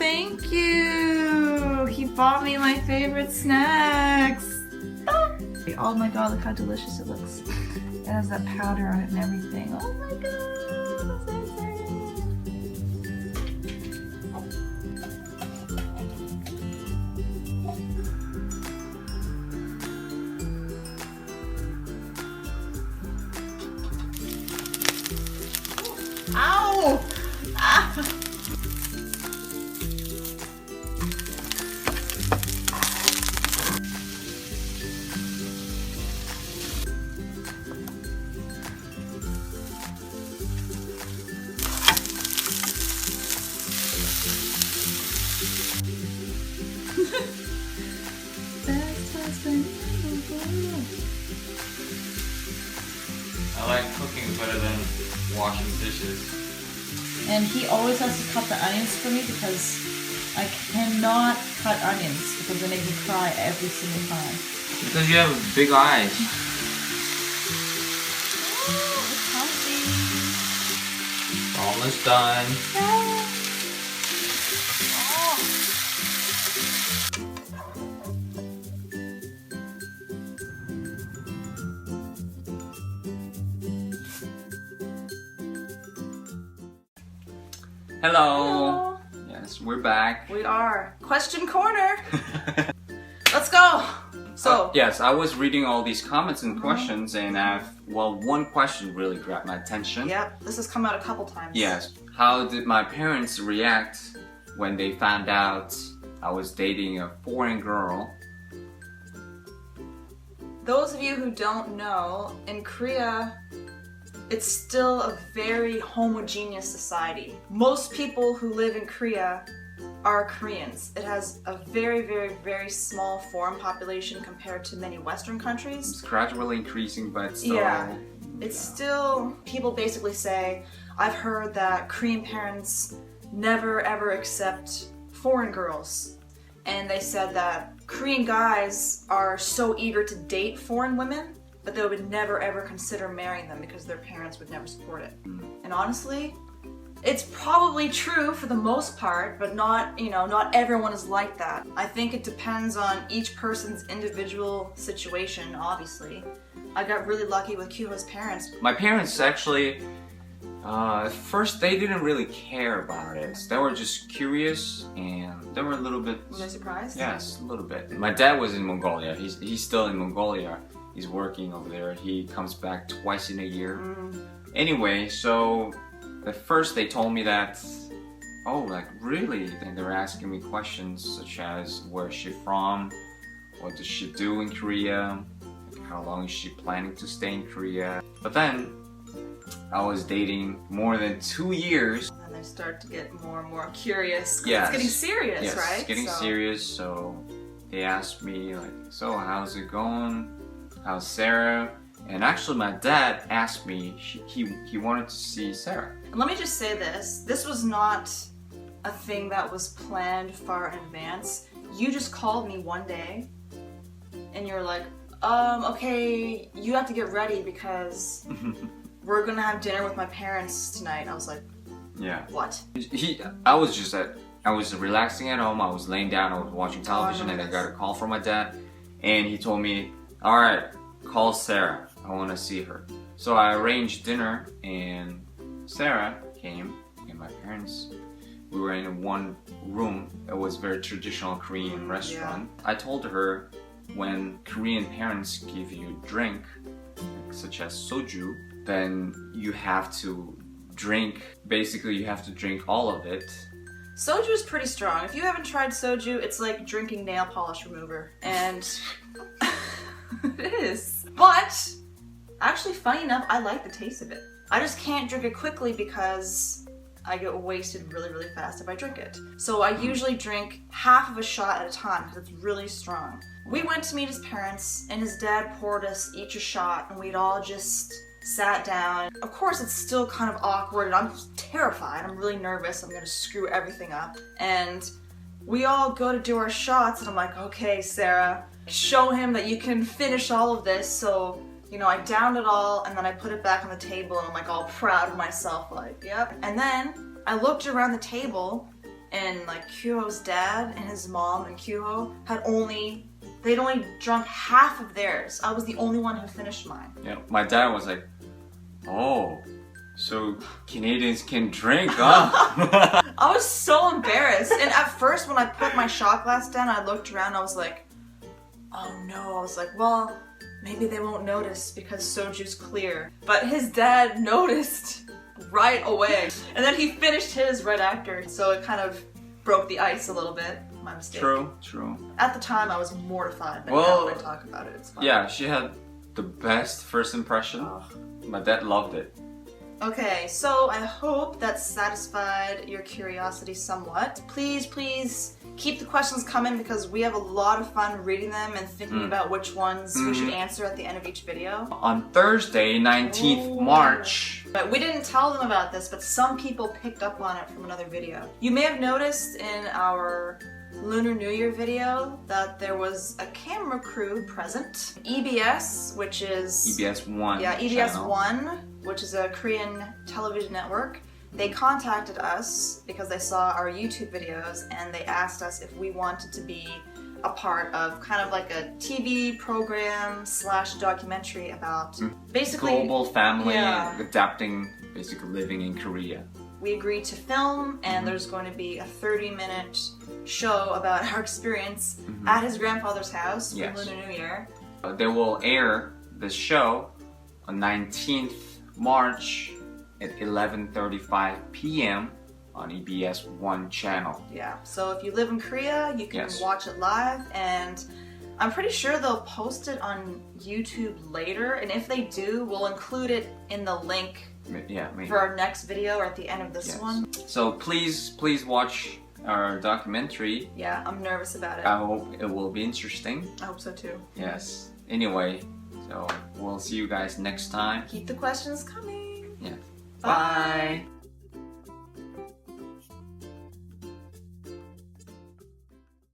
thank you. He bought me my favorite snacks. Oh my god, look how delicious it looks. It has that powder on it and everything. Oh my god, I'm so excited. Ow! Ah. I like cooking better than washing dishes. And he always has to cut the onions for me because I cannot cut onions because they make me cry every single time. Because you have big eyes. Oh, it's healthy. Almost done. Hello. Yes, we're back. We are. Question corner. Let's go. So yes, I was reading all these comments and questions, and one question really grabbed my attention. Yep, this has come out a couple times. Yes. How did my parents react when they found out I was dating a foreign girl? Those of you who don't know, in Korea, it's still a very homogeneous society. Most people who live in Korea are Koreans. It has a very, very, very small foreign population compared to many Western countries. It's gradually increasing, but still... Yeah, it's still... People basically say, I've heard that Korean parents never ever accept foreign girls. And they said that Korean guys are so eager to date foreign women, but they would never ever consider marrying them because their parents would never support it. And honestly, it's probably true for the most part, but not everyone is like that. I think it depends on each person's individual situation, obviously. I got really lucky with Kyuho's parents. My parents actually, at first they didn't really care about it. They were just curious and they were a little bit... Were they surprised? Yes, a little bit. My dad was in Mongolia. He's still in Mongolia. He's working over there. He comes back twice in a year. Anyway, so at first they told me that, oh, like really? And they were asking me questions such as, where is she from? What does she do in Korea? Like, how long is she planning to stay in Korea? But then I was dating more than 2 years. And they start to get more and more curious. Yes. It's getting serious, yes, right? It's getting serious. So they asked me like, so how's it going? How's Sarah? And actually my dad asked me, he wanted to see Sarah. And let me just say this. This was not a thing that was planned far in advance. You just called me one day and you're like, okay, you have to get ready because we're gonna have dinner with my parents tonight. And I was like, yeah. What? I was relaxing at home, I was laying down, I was watching television, and I got a call from my dad, and he told me, alright, call Sarah, I want to see her. So I arranged dinner, and Sarah came, and my parents, we were in one room. It was a very traditional Korean restaurant. Yeah. I told her, when Korean parents give you drink, such as soju, then you have to drink, basically you have to drink all of it. Soju is pretty strong. If you haven't tried soju, it's like drinking nail polish remover. And it is. But, actually funny enough, I like the taste of it. I just can't drink it quickly because I get wasted really, really fast if I drink it. So I usually drink half of a shot at a time because it's really strong. We went to meet his parents and his dad poured us each a shot and we'd all just sat down. Of course, it's still kind of awkward and I'm terrified. I'm really nervous. I'm gonna screw everything up. And we all go to do our shots and I'm like, okay, Sarah, show him that you can finish all of this. So, you know, I downed it all and then I put it back on the table and I'm like all proud of myself, like, yep. And then I looked around the table and like Kyuho's dad and his mom and Kyuho they'd only drunk half of theirs. I was the only one who finished mine. Yeah, my dad was like, "Oh, so Canadians can drink, huh?" I was so embarrassed. And at first when I put my shot glass down, I looked around, I was like, oh no. I was like, well, maybe they won't notice because soju's clear. But his dad noticed right away. And then he finished his right after, so it kind of broke the ice a little bit. My mistake. True. At the time, I was mortified, but Well, now when I talk about it, it's fine. Yeah, she had the best first impression. My dad loved it. Okay, so I hope that satisfied your curiosity somewhat. Please keep the questions coming because we have a lot of fun reading them and thinking about which ones we should answer at the end of each video. On Thursday, 19th March. But we didn't tell them about this, but some people picked up on it from another video. You may have noticed in our Lunar New Year video that there was a camera crew present. EBS, which is... EBS 1 Yeah, EBS channel. 1, which is a Korean television network. They contacted us because they saw our YouTube videos and they asked us if we wanted to be a part of kind of like a TV program / documentary about basically global family Yeah. adapting, basically living in Korea. We agreed to film and there's going to be a 30-minute show about our experience at his grandfather's house for Yes. Lunar New Year. They will air the show on 19th March at 11:35 p.m. on EBS 1 channel. Yeah, so if you live in Korea, you can Yes. watch it live, and I'm pretty sure they'll post it on YouTube later, and if they do, we'll include it in the link Yeah, maybe. for our next video or at the end of this Yes. one. So please watch our documentary. Yeah, I'm nervous about it. I hope it will be interesting. I hope so too. Yes. Anyway, so we'll see you guys next time. Keep the questions coming. Yeah. Bye. Bye.